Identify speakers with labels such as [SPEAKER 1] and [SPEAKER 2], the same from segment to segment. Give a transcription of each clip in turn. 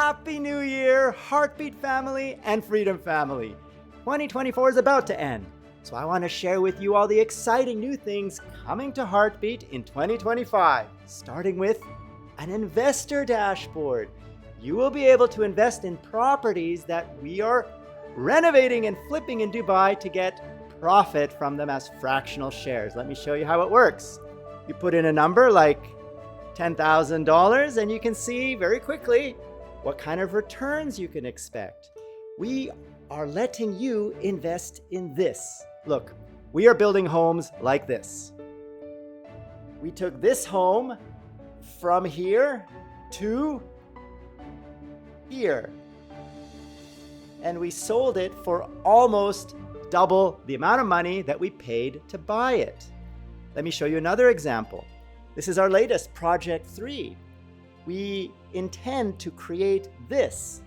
[SPEAKER 1] Happy New Year, Heartbeat family and Freedom family. 2024 is about to end, so I want to share with you all the exciting new things coming to Heartbeat in 2025, starting with an investor dashboard. You will be able to invest in properties that we are renovating and flipping in Dubai to get profit from them as fractional shares. Let me show you how it works. You put in a number like $10,000 and you can see very quickly what kind of returns you can expect. We are letting you invest in this. Look, we are building homes like this. We took this home from here to here, and we sold it for almost double the amount of money that we paid to buy it. Let me show you another example. This is our latest Project 3. We intend to create this.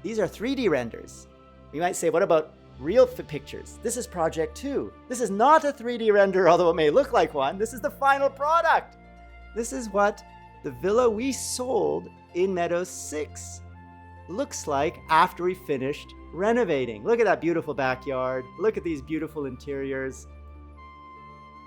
[SPEAKER 1] These are 3D renders. You might say, what about real pictures? This is Project 2. This is not a 3D render, although it may look like one. This is the final product. This is what the villa we sold in Meadows 6 looks like after we finished renovating. Look at that beautiful backyard. Look at these beautiful interiors.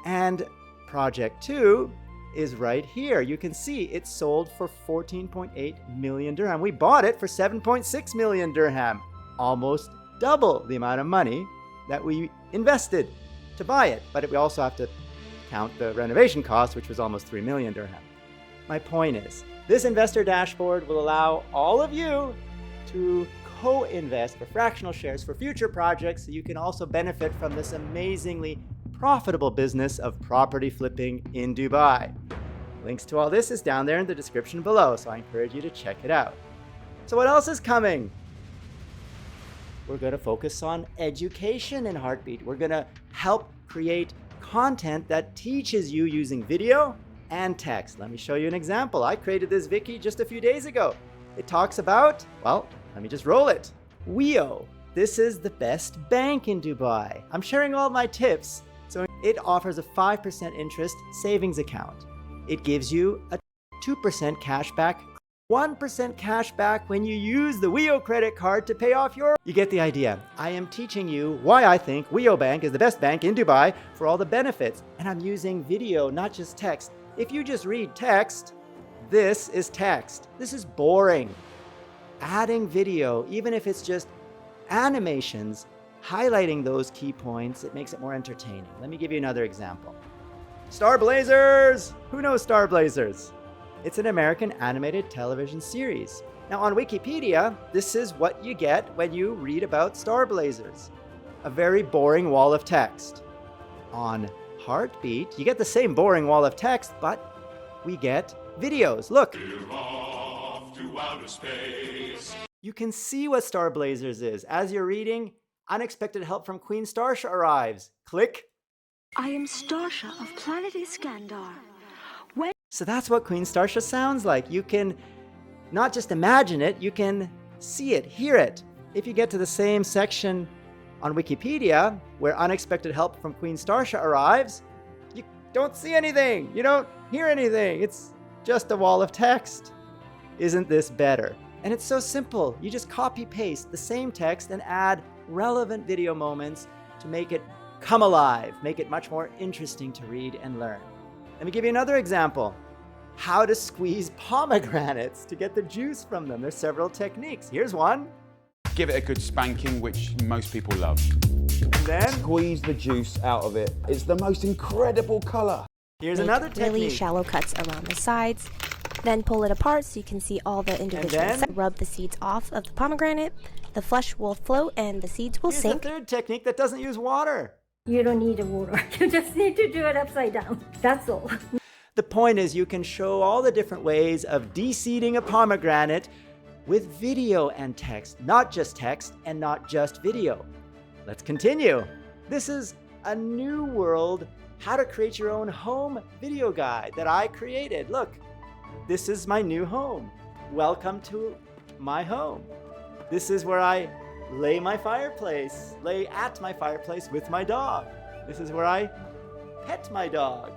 [SPEAKER 1] And Project 2 is right here. You can see it sold for 14.8 million dirham. We bought it for 7.6 million dirham, almost double the amount of money that we invested to buy it. But we also have to count the renovation cost, which was almost 3 million dirham. My point is, this investor dashboard will allow all of you to co-invest for fractional shares for future projects, so you can also benefit from this amazingly profitable business of property flipping in Dubai. Links to all this is down there in the description below, so I encourage you to check it out. So what else is coming? We're going to focus on education in Heartbeat. We're going to help create content that teaches you using video and text. Let me show you an example. I created this wiki just a few days ago. It talks about, well, let me just roll it. WIO. This is the best bank in Dubai. I'm sharing all my tips. So it offers a 5% interest savings account. It gives you a 2% cash back, 1% cash back when you use the WIO credit card to pay off your... You get the idea. I am teaching you why I think WIO Bank is the best bank in Dubai for all the benefits. And I'm using video, not just text. If you just read text, this is text. This is boring. Adding video, even if it's just animations, highlighting those key points, it makes it more entertaining. Let me give you another example. Star Blazers! Who knows Star Blazers? It's an American animated television series. Now on Wikipedia, this is what you get when you read about Star Blazers. A very boring wall of text. On Heartbeat, you get the same boring wall of text, but we get videos. Look. We're off to outer space. You can see what Star Blazers is. As you're reading, unexpected help from Queen Starsha arrives. Click.
[SPEAKER 2] I am Starsha of planet Iskandar.
[SPEAKER 1] So that's what Queen Starsha sounds like. You can not just imagine it, you can see it, hear it. If you get to the same section on Wikipedia, where unexpected help from Queen Starsha arrives, you don't see anything. You don't hear anything. It's just a wall of text. Isn't this better? And it's so simple. You just copy paste the same text and add relevant video moments to make it come alive, make it much more interesting to read and learn. Let me give you another example. How to squeeze pomegranates to get the juice from them. There's several techniques. Here's one.
[SPEAKER 3] Give it a good spanking, which most people love.
[SPEAKER 1] And then
[SPEAKER 4] squeeze the juice out of it. It's the most incredible color.
[SPEAKER 1] Here's
[SPEAKER 5] Make
[SPEAKER 1] another technique.
[SPEAKER 5] really shallow cuts around the sides. Then pull it apart so you can see all the individual sides. Rub the seeds off of the pomegranate. The flesh will float and the seeds will sink.
[SPEAKER 1] Here's the third technique that doesn't use water.
[SPEAKER 6] You don't need a water. You just need to do it upside down. That's all.
[SPEAKER 1] The point is you can show all the different ways of de-seeding a pomegranate with video and text, not just text and not just video. Let's continue. This is a new world, how to create your own home video guide that I created. Look, this is my new home. Welcome to my home. This is where I lay at my fireplace with my dog. This is where I pet my dog.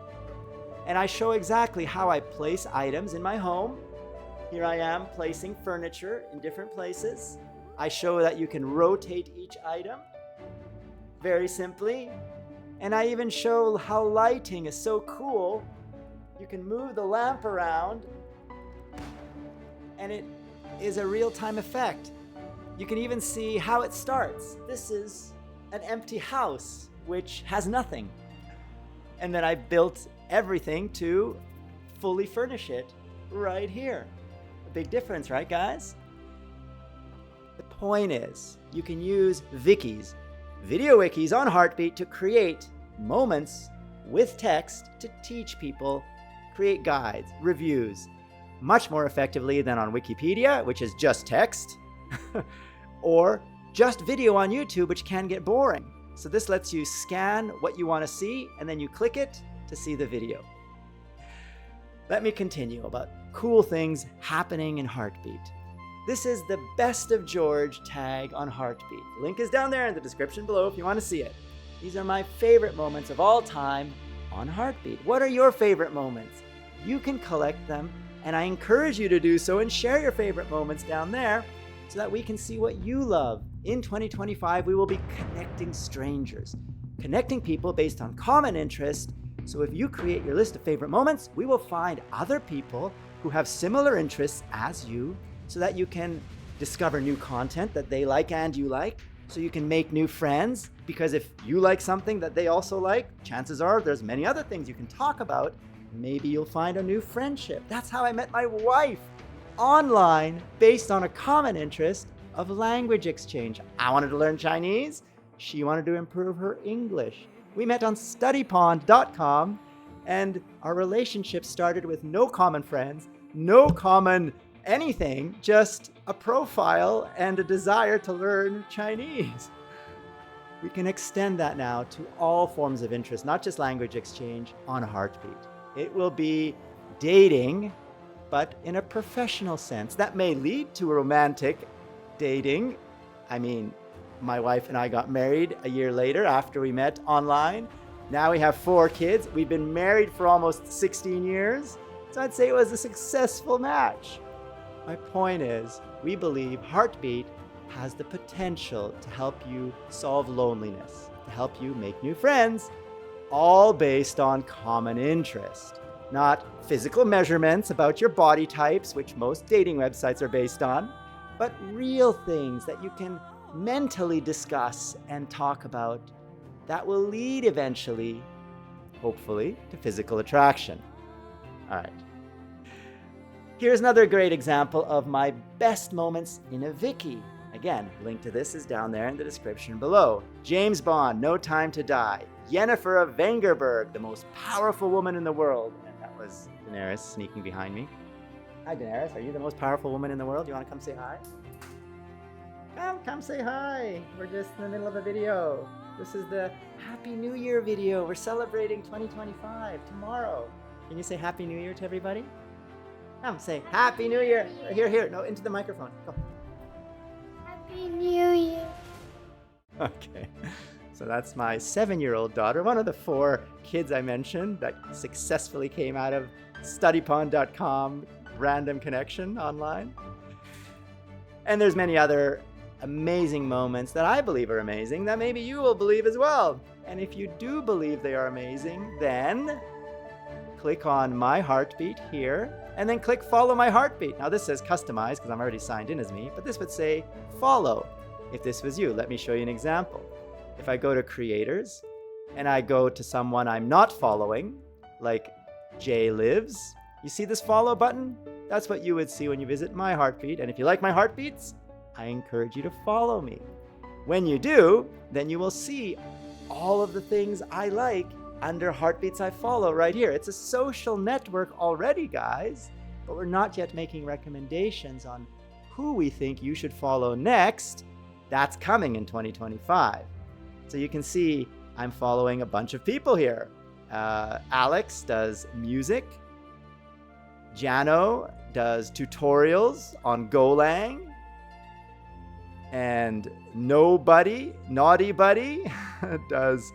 [SPEAKER 1] And I show exactly how I place items in my home Here I am placing furniture in different places. I show that you can rotate each item very simply. And I even show how lighting is so cool. You can move the lamp around and it is a real-time effect. You can even see how it starts. This is an empty house, which has nothing. And then I built everything to fully furnish it right here. A big difference, right, guys? The point is, you can use vikis, video wikis on Heartbeat to create moments with text to teach people, create guides, reviews, much more effectively than on Wikipedia, which is just text, or just video on YouTube, which can get boring. So this lets you scan what you want to see, and then you click it to see the video. Let me continue about cool things happening in Heartbeat. This is the Best of George tag on Heartbeat. Link is down there in the description below if you want to see it. These are my favorite moments of all time on Heartbeat. What are your favorite moments? You can collect them, and I encourage you to do so and share your favorite moments down there so that we can see what you love. In 2025, we will be connecting strangers, connecting people based on common interest. So if you create your list of favorite moments, we will find other people who have similar interests as you so that you can discover new content that they like and you like, so you can make new friends, because if you like something that they also like, chances are there's many other things you can talk about. Maybe you'll find a new friendship. That's how I met my wife, online, based on a common interest of language exchange. I wanted to learn Chinese. She wanted to improve her English. We met on studypond.com, and our relationship started with no common friends, no common anything, just a profile and a desire to learn Chinese. We can extend that now to all forms of interest, not just language exchange, on Heartbeat. It will be dating, but in a professional sense. That may lead to a romantic dating. I mean, my wife and I got married a year later after we met online. Now we have 4 kids. We've been married for almost 16 years. So I'd say it was a successful match. My point is, we believe Heartbeat has the potential to help you solve loneliness, to help you make new friends, all based on common interest. Not physical measurements about your body types, which most dating websites are based on, but real things that you can mentally discuss and talk about that will lead eventually, hopefully, to physical attraction. All right. Here's another great example of my best moments in a Viki. Again, link to this is down there in the description below. James Bond, No Time to Die. Yennefer of Vengerberg, the most powerful woman in the world. And that was Daenerys sneaking behind me. Hi, Daenerys. Are you the most powerful woman in the world? You want to come say hi? Come say hi. We're just in the middle of a video. This is the Happy New Year video. We're celebrating 2025 tomorrow. Can you say Happy New Year to everybody? Come say Happy New Year. Here. No, into the microphone. Go.
[SPEAKER 7] Happy New Year.
[SPEAKER 1] Okay. So that's my 7-year-old daughter, one of the 4 kids I mentioned that successfully came out of studypond.com random connection online. And there's many other amazing moments that I believe are amazing that maybe you will believe as well. And if you do believe they are amazing, then click on My Heartbeat here, and then click Follow My Heartbeat. Now this says Customize because I'm already signed in as me, but this would say Follow if this was you. Let me show you an example. If I go to Creators, and I go to someone I'm not following, like Jay Lives, you see this follow button? That's what you would see when you visit My Heartbeat. And if you like my heartbeats, I encourage you to follow me. When you do, then you will see all of the things I like under Heartbeats I Follow right here. It's a social network already, guys, but we're not yet making recommendations on who we think you should follow next. That's coming in 2025. So you can see I'm following a bunch of people here. Alex does music. Jano does tutorials on Golang. And Naughty Buddy, does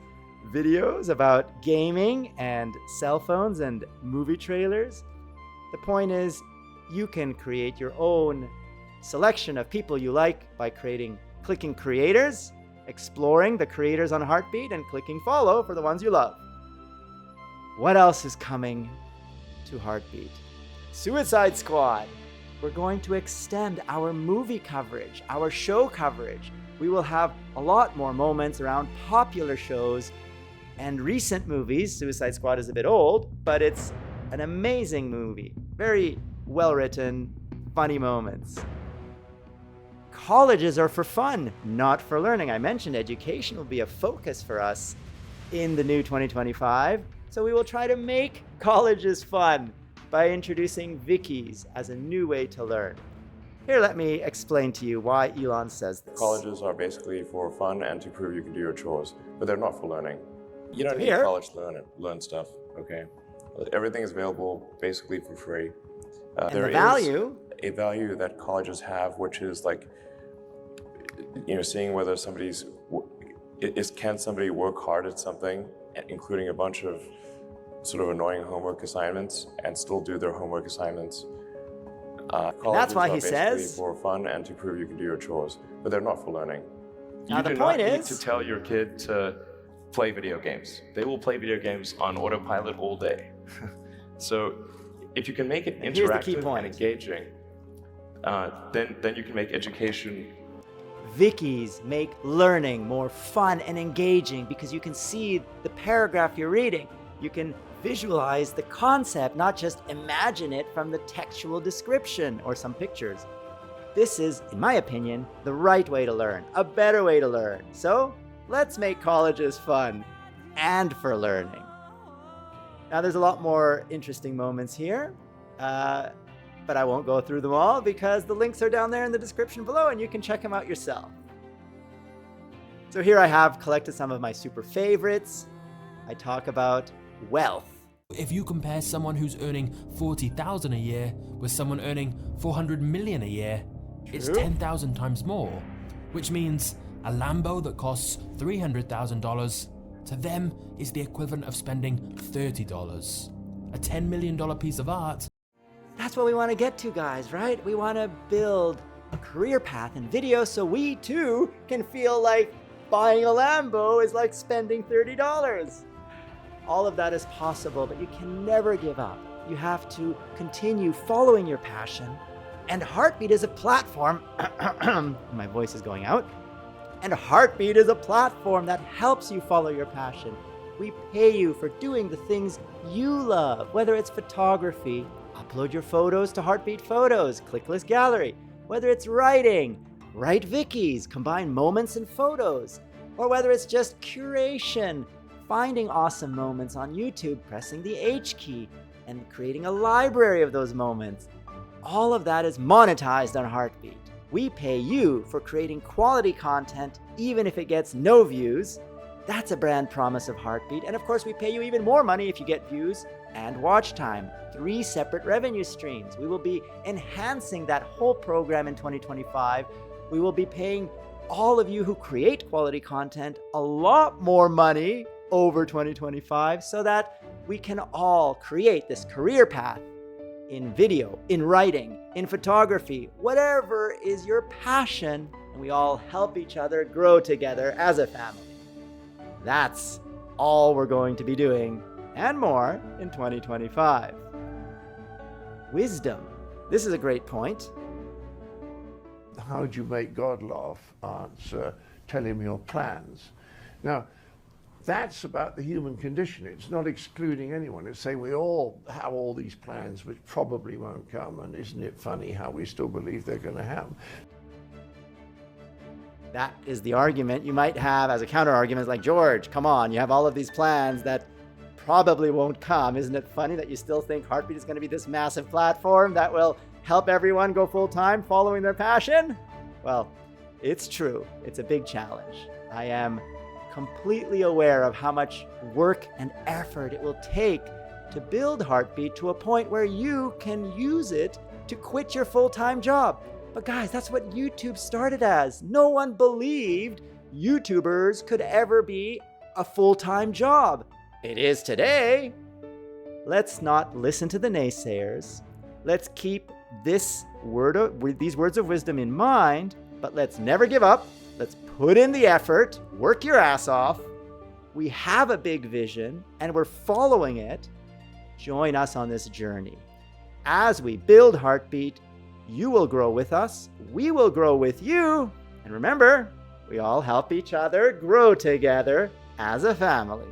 [SPEAKER 1] videos about gaming and cell phones and movie trailers. The point is, You can create your own selection of people you like by clicking creators, exploring the creators on Heartbeat, and clicking follow for the ones you love. What else is coming to Heartbeat? Suicide Squad. We're going to extend our movie coverage, our show coverage. We will have a lot more moments around popular shows and recent movies. Suicide Squad is a bit old, but it's an amazing movie. Very well written, funny moments. Colleges are for fun, not for learning. I mentioned education will be a focus for us in the new 2025. So we will try to make colleges fun by introducing vikis as a new way to learn. Here, let me explain to you why Elon says this.
[SPEAKER 8] Colleges are basically for fun and to prove you can do your chores, but they're not for learning. You don't need
[SPEAKER 1] Here,
[SPEAKER 8] college to learn stuff, okay? Everything is available basically for free.
[SPEAKER 1] and
[SPEAKER 8] There
[SPEAKER 1] the value
[SPEAKER 8] is a value that colleges have, which is like, seeing whether can somebody work hard at something, including a bunch of sort of annoying homework assignments, and still do their homework assignments.
[SPEAKER 1] that's why he
[SPEAKER 8] Colleges are
[SPEAKER 1] says-
[SPEAKER 8] basically for fun and to prove you can do your chores, but they're not for learning.
[SPEAKER 1] Now
[SPEAKER 9] You
[SPEAKER 1] the
[SPEAKER 9] do
[SPEAKER 1] point
[SPEAKER 9] not need
[SPEAKER 1] is-
[SPEAKER 9] to tell your kid to play video games. They will play video games on autopilot all day. So if you can make it
[SPEAKER 1] And here's the key
[SPEAKER 9] interactive
[SPEAKER 1] point.
[SPEAKER 9] and engaging, then you can make education.
[SPEAKER 1] Vikis make learning more fun and engaging because you can see the paragraph you're reading. You can visualize the concept, not just imagine it from the textual description or some pictures. This is, in my opinion, the right way to learn, a better way to learn. So let's make colleges fun and for learning. Now, there's a lot more interesting moments here, but I won't go through them all because the links are down there in the description below and you can check them out yourself. So here I have collected some of my super favorites. I talk about wealth.
[SPEAKER 10] If you compare someone who's earning 40,000 a year with someone earning 400 million a year, it's
[SPEAKER 1] True.
[SPEAKER 10] 10,000 times more, which means a Lambo that costs $300,000 to them is the equivalent of spending $30. A $10 million piece of art.
[SPEAKER 1] That's what we want to get to, guys, right? We want to build a career path in video so we too can feel like buying a Lambo is like spending $30. All of that is possible, but you can never give up. You have to continue following your passion. And Heartbeat is a platform, my voice is going out, and Heartbeat is a platform that helps you follow your passion. We pay you for doing the things you love, whether it's photography, upload your photos to Heartbeat Photos, clickless gallery, whether it's writing, write vikis, combine moments and photos, or whether it's just curation, finding awesome moments on YouTube, pressing the H key, and creating a library of those moments. All of that is monetized on Heartbeat. We pay you for creating quality content, even if it gets no views. That's a brand promise of Heartbeat. And of course, we pay you even more money if you get views and watch time. 3 separate revenue streams. We will be enhancing that whole program in 2025. We will be paying all of you who create quality content a lot more money over 2025 so that we can all create this career path in video, in writing, in photography, whatever is your passion, and we all help each other grow together as a family. That's all we're going to be doing and more in 2025. Wisdom. This is a great point.
[SPEAKER 11] How do you make God laugh? Answer, tell him your plans. Now, that's about the human condition. It's not excluding anyone. It's saying we all have all these plans which probably won't come, and isn't it funny how we still believe they're going to happen?
[SPEAKER 1] That is the argument you might have as a counter argument, like, George, come on, you have all of these plans that probably won't come. Isn't it funny that you still think Heartbeat is going to be this massive platform that will help everyone go full time following their passion? Well, it's true. It's a big challenge. I am completely aware of how much work and effort it will take to build Heartbeat to a point where you can use it to quit your full-time job. But guys, that's what YouTube started as. No one believed YouTubers could ever be a full-time job. It is today. Let's not listen to the naysayers. Let's keep these words of wisdom in mind, but let's never give up. Let's put in the effort, work your ass off. We have a big vision and we're following it. Join us on this journey. As we build Heartbeat, you will grow with us, we will grow with you, and remember, we all help each other grow together as a family.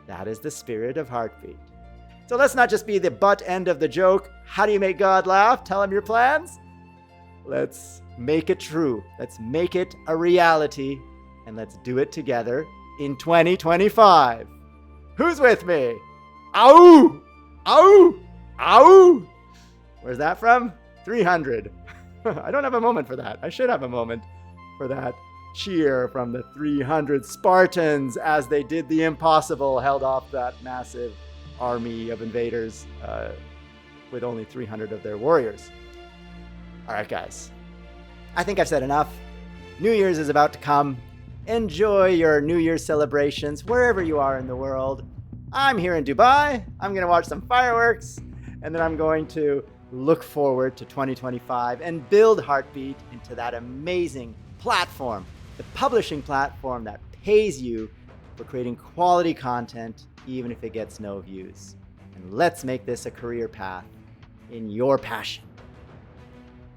[SPEAKER 1] That is the spirit of Heartbeat. So let's not just be the butt end of the joke. How do you make God laugh? Tell him your plans. Let's make it true. Let's make it a reality, and let's do it together in 2025. Who's with me? Ow! Ow! Ow! Where's that from? 300. I don't have a moment for that. I should have a moment for that cheer from the 300 Spartans as they did the impossible, held off that massive army of invaders with only 300 of their warriors. All right, guys. I think I've said enough. New Year's is about to come. Enjoy your New Year's celebrations wherever you are in the world. I'm here in Dubai. I'm going to watch some fireworks, and then I'm going to look forward to 2025 and build Heartbeat into that amazing platform, the publishing platform that pays you for creating quality content, even if it gets no views. And let's make this a career path in your passion.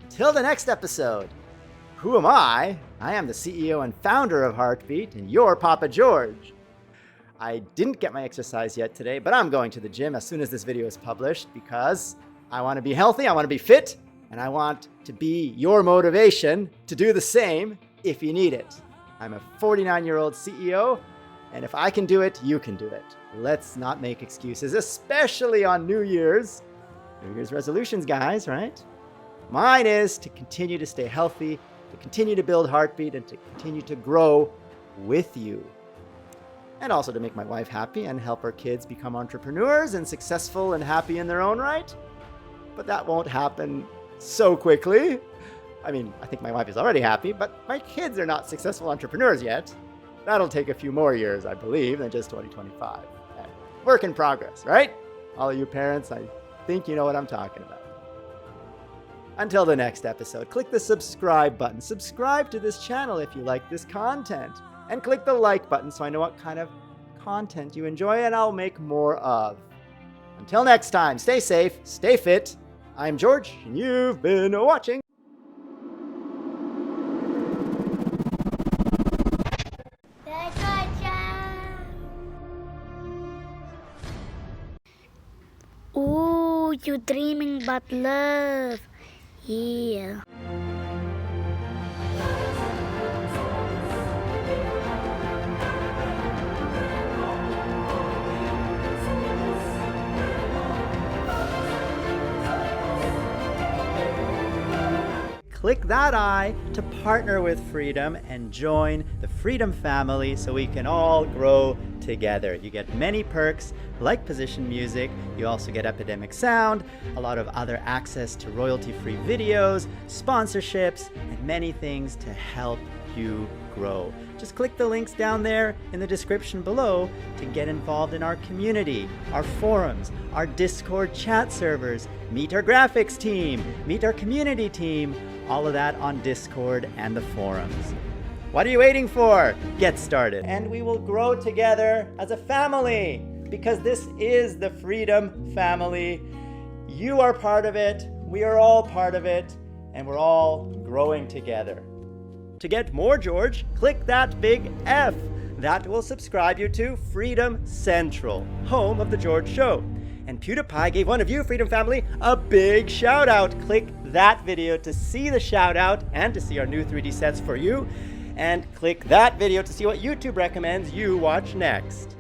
[SPEAKER 1] Till the next episode, who am I? I am the CEO and founder of Heartbeat, and your Papa George. I didn't get my exercise yet today, but I'm going to the gym as soon as this video is published because I want to be healthy, I want to be fit, and I want to be your motivation to do the same if you need it. I'm a 49-year-old CEO, and if I can do it, you can do it. Let's not make excuses, especially on New Year's. New Year's resolutions, guys, right? Mine is to continue to stay healthy, to continue to build Heartbeat, and to continue to grow with you. And also to make my wife happy and help our kids become entrepreneurs and successful and happy in their own right. But that won't happen so quickly. I mean, I think my wife is already happy, but my kids are not successful entrepreneurs yet. That'll take a few more years, I believe, than just 2025. And work in progress, right? All of you parents, I think you know what I'm talking about. Until the next episode, click the subscribe button. Subscribe to this channel if you like this content. And click the like button so I know what kind of content you enjoy and I'll make more of. Until next time, stay safe, stay fit. I'm George, and you've been watching.
[SPEAKER 7] Ooh, you dreaming about love. Yeah.
[SPEAKER 1] Click that I to partner with Freedom and join the Freedom family so we can all grow together. You get many perks like position music. You also get Epidemic Sound, a lot of other access to royalty-free videos, sponsorships, and many things to help you grow. Just click the links down there in the description below to get involved in our community, our forums, our Discord chat servers, meet our graphics team, meet our community team, all of that on Discord and the forums. What are you waiting for? Get started. And we will grow together as a family because this is the Freedom family. You are part of it, we are all part of it, and we're all growing together. To get more George, click that big F. That will subscribe you to Freedom Central, home of The George Show. And PewDiePie gave one of you, Freedom Family, a big shout out. Click that video to see the shout out and to see our new 3D sets for you. And click that video to see what YouTube recommends you watch next.